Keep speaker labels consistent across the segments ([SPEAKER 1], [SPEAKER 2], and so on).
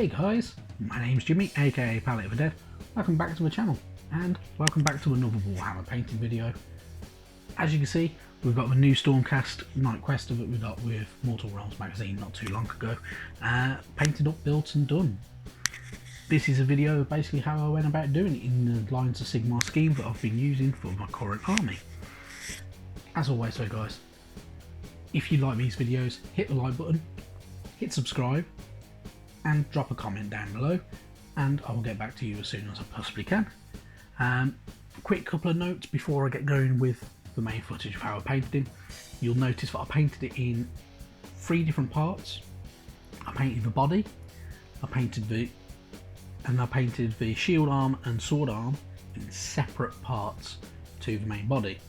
[SPEAKER 1] Hey guys, my name's Jimmy, aka Palette of the Dead. Welcome back to my channel, and welcome back to another Warhammer painting video. As you can see, we've got the new Stormcast Knight-Questor that we got with Mortal Realms magazine not too long ago, painted up, built and done. This is a video of basically how I went about doing it in the Lines of Sigmar scheme that I've been using for my current army. As always though guys, if you like these videos, hit the like button, hit subscribe, and drop a comment down below, and I will get back to you as soon as I possibly can. Quick couple of notes before I get going with the main footage of how I painted him. You'll notice that I painted it in 3 different parts. I painted the body, I painted the shield arm and sword arm in separate parts to the main body.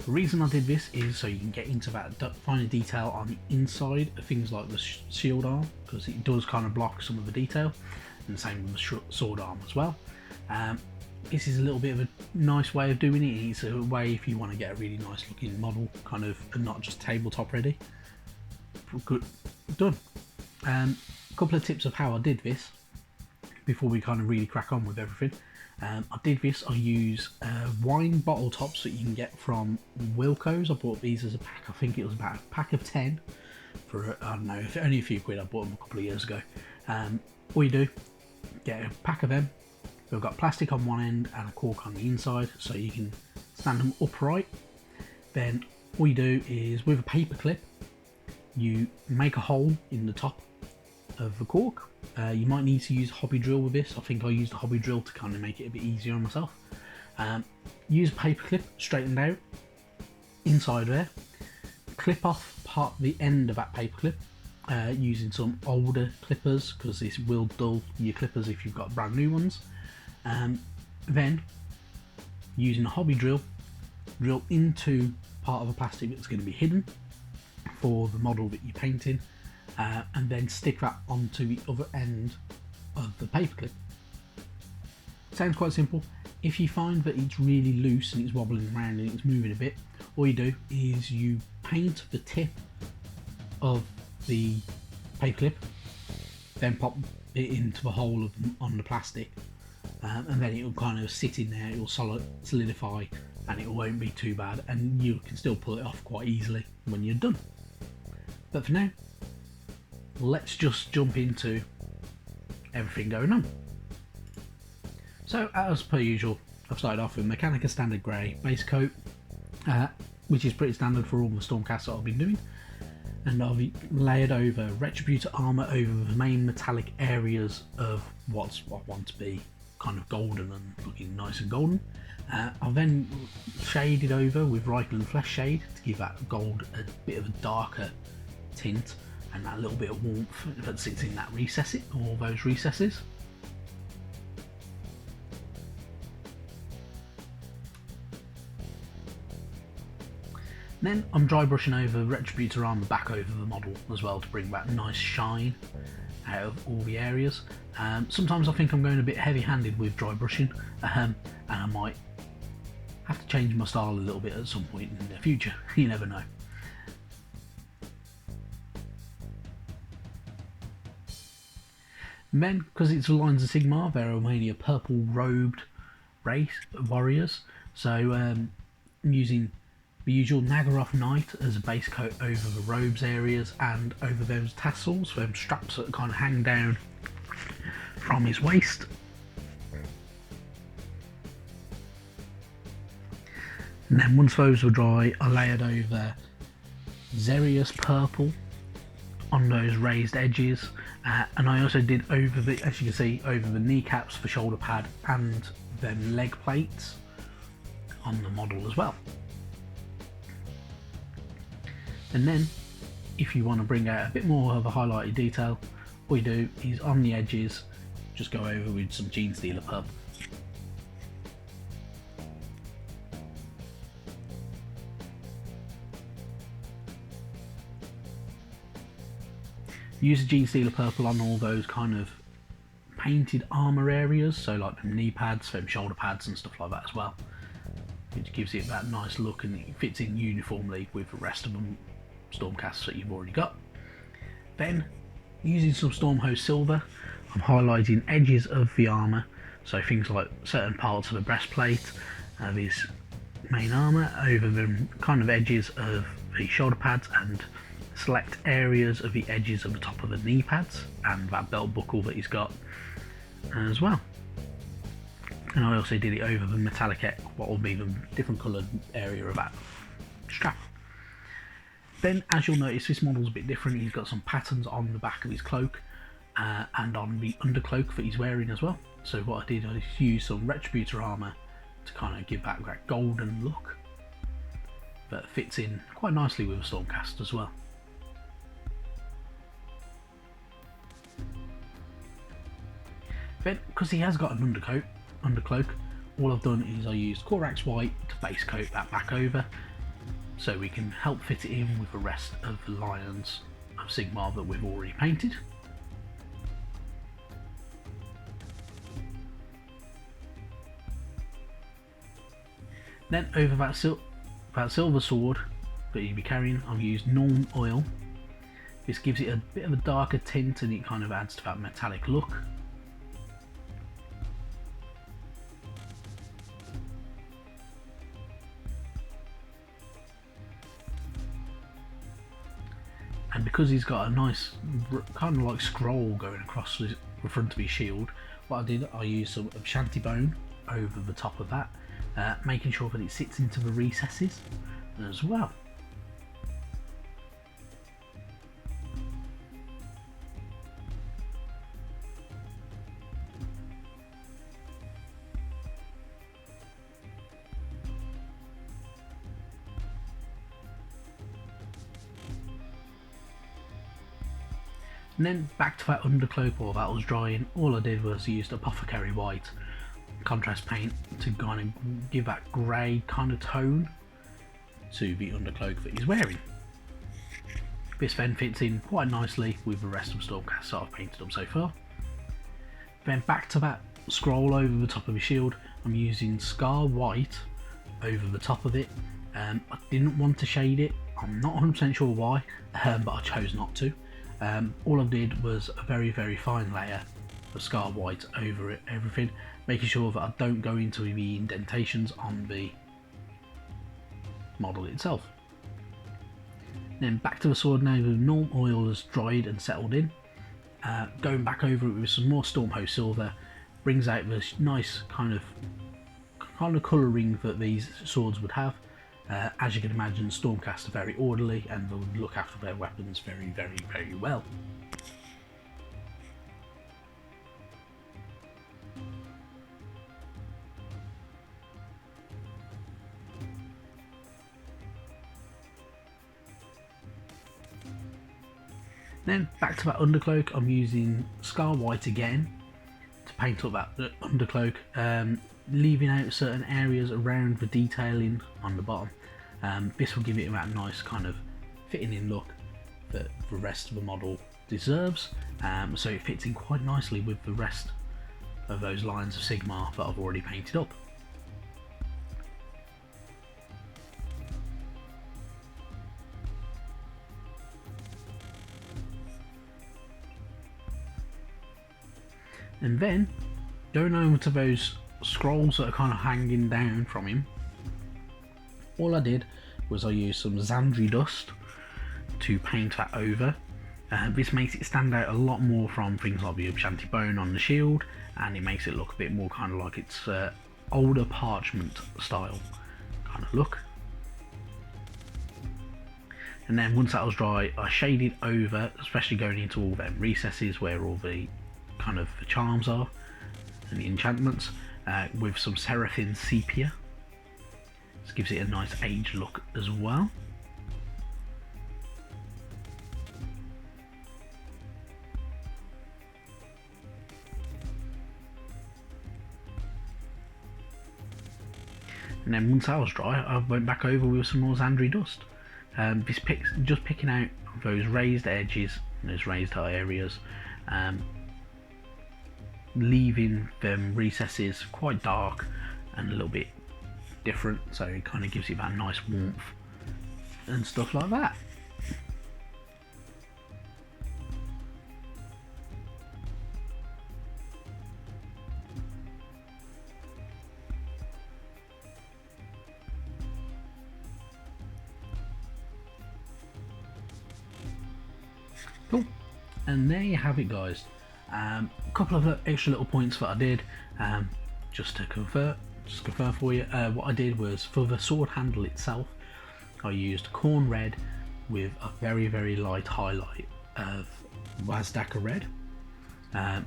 [SPEAKER 1] The reason I did this is so you can get into that finer detail on the inside of things like the shield arm, because it does kind of block some of the detail, and the same with the sword arm as well. This is a little bit of a nice way of doing it. It's a way if you want to get a really nice looking model, kind of, and not just tabletop ready. Good, done. A couple of tips of how I did this before we kind of really crack on with everything. I use wine bottle tops that you can get from Wilco's. I bought these as a pack. I think it was about a pack of 10 for, I don't know, only a few quid. I bought them a couple of years ago. All you do, get a pack of them. They've got plastic on one end and a cork on the inside, so you can stand them upright. Then all you do is, with a paper clip, you make a hole in the top of the cork. You might need to use a hobby drill with this. I think I used a hobby drill to kind of make it a bit easier on myself. Use a paper clip straightened out inside there. Clip off the end of that paper clip using some older clippers, because this will dull your clippers if you've got brand new ones. Then using a hobby drill into part of the plastic that's going to be hidden for the model that you're painting. And then stick that onto the other end of the paperclip. Sounds quite simple. If you find that it's really loose and it's wobbling around and it's moving a bit, all you do is you paint the tip of the paperclip, then pop it into the hole on the plastic, and then it will kind of sit in there, it will solidify, and it won't be too bad, and you can still pull it off quite easily when you're done. But for now, let's just jump into everything going on. So, as per usual, I've started off with Mechanica Standard Grey base coat, which is pretty standard for all the Stormcasts that I've been doing, and I've layered over Retributor armour over the main metallic areas of what I want to be kind of golden and looking nice and golden. I've then shaded over with Reichland Flesh Shade to give that gold a bit of a darker tint, and that little bit of warmth that sits in that recess, all those recesses. Then I'm dry brushing over Retributor armour back over the model as well to bring that nice shine out of all the areas. Sometimes I think I'm going a bit heavy handed with dry brushing, and I might have to change my style a little bit at some point in the future, you never know. And then, because it's the Lines of Sigmar, they're mainly a purple robed race of warriors, so I'm using the usual Nagaroth Knight as a base coat over the robes areas and over those tassels, those straps that kind of hang down from his waist. And then once those were dry, I layered over Xerius purple on those raised edges, and I also did over the, as you can see, over the kneecaps, the shoulder pad, and then leg plates on the model as well. And then, if you want to bring out a bit more of a highlighted detail, all you do is on the edges, just go over with some Gene Stealer purple. Use the Gene Stealer purple on all those kind of painted armour areas, so like them knee pads, them shoulder pads and stuff like that as well, which gives it that nice look and it fits in uniformly with the rest of them Stormcasts that you've already got. Then Using some Stormhost Silver, I'm highlighting edges of the armour, so things like certain parts of the breastplate of his main armour over the kind of edges of the shoulder pads, and select areas of the edges of the top of the knee pads and that belt buckle that he's got as well. And I also did it over the metallic, what will be the different coloured area of that strap. Then, as you'll notice, this model's a bit different. He's got some patterns on the back of his cloak and on the undercloak that he's wearing as well. So what I did was use some Retributor armour to kind of give that golden look that fits in quite nicely with a Stormcast as well. Then, because he has got an undercloak, all I've done is I used Corax White to base coat that back over, so we can help fit it in with the rest of the Lions of Sigmar that we've already painted. Then over that silver sword that you'll be carrying, I've used Norn Oil. This gives it a bit of a darker tint and it kind of adds to that metallic look. And because he's got a nice kind of like scroll going across the front of his shield, what I did, I used some Shanty Bone over the top of that, making sure that it sits into the recesses as well. And then back to that undercloak while that was drying, all I did was used Apothecary White contrast paint to kind of give that grey kind of tone to the undercloak that he's wearing. This then fits in quite nicely with the rest of the Stormcast that I've painted up so far. Then back to that scroll over the top of his shield, I'm using Scar White over the top of it. I didn't want to shade it, I'm not 100% sure why, but I chose not to. All I did was a very fine layer of Scar White over it, everything, making sure that I don't go into the indentations on the model itself. Then back to the sword now, the Norn Oil has dried and settled in. Going back over it with some more Stormhost Silver brings out this nice kind of colouring that these swords would have. As you can imagine, Stormcast are very orderly and they'll look after their weapons very well. Then back to that undercloak, I'm using Scar White again to paint up that undercloak, leaving out certain areas around the detailing on the bottom. This will give it that nice kind of fitting in look that the rest of the model deserves, so it fits in quite nicely with the rest of those lines of Sigmar that I've already painted up. And then going over to those scrolls that are kind of hanging down from him, all I did was I used some Xandri dust to paint that over. This makes it stand out a lot more from things like the Shanty Bone on the shield, and it makes it look a bit more kind of like it's older parchment style kind of look. And then once that was dry, I shaded over, especially going into all them recesses where all the kind of the charms are and the enchantments, with some Seraphim Sepia. This gives it a nice aged look as well. And then once that was dry, I went back over with some more Xandri dust. Just picking out those raised edges and those raised high areas, leaving them recesses quite dark and a little bit different, so it kind of gives you that nice warmth and stuff like that. And there you have it, guys. A couple of extra little points that I did, just to confirm for you. What I did was, for the sword handle itself, I used corn red with a very light highlight of Wazdaka red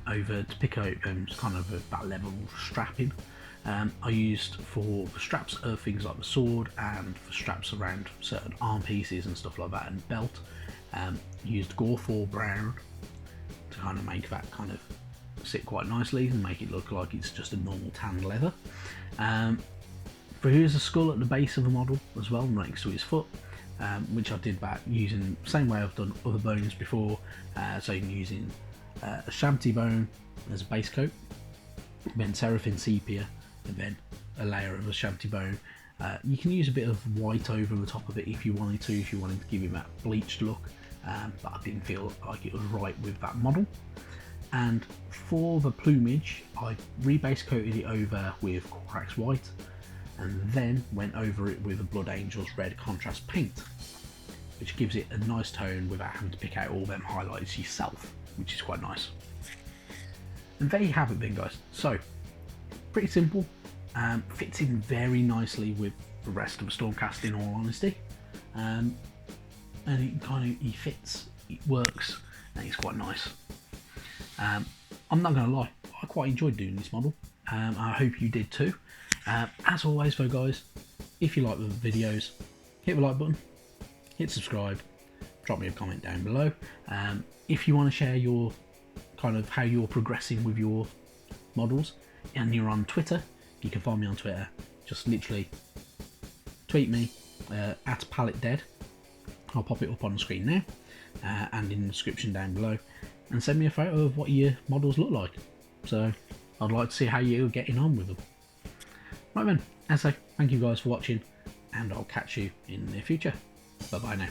[SPEAKER 1] over to pick out kind of that level strapping. I used for the straps of things like the sword, and for straps around certain arm pieces and stuff like that, and belt, used Gore4 brown to kind of make that kind of sit quite nicely and make it look like it's just a normal tan leather. Here's a skull at the base of the model as well, next to his foot, which I did that using the same way I've done other bones before, so using a shanty bone as a base coat, then Seraphim sepia, and then a layer of a shanty bone. You can use a bit of white over the top of it if you wanted to give it that bleached look, but I didn't feel like it was right with that model. And for the plumage, I rebase coated it over with Corax white, and then went over it with a Blood Angels red contrast paint, which gives it a nice tone without having to pick out all them highlights yourself, which is quite nice. And there you have it then, guys. So pretty simple, fits in very nicely with the rest of the Stormcast, in all honesty, and he fits, it works, and it's quite nice. I'm not going to lie, I quite enjoyed doing this model. I hope you did too. As always though, guys, if you like the videos, hit the like button, hit subscribe, drop me a comment down below. If you want to share your kind of how you're progressing with your models, and you're on Twitter, you can find me on Twitter. Just literally tweet me at PalletDead. I'll pop it up on the screen now, and in the description down below, and send me a photo of what your models look like. So I'd like to see how you're getting on with them. Right then, as I say, thank you guys for watching, and I'll catch you in the future. Bye bye now.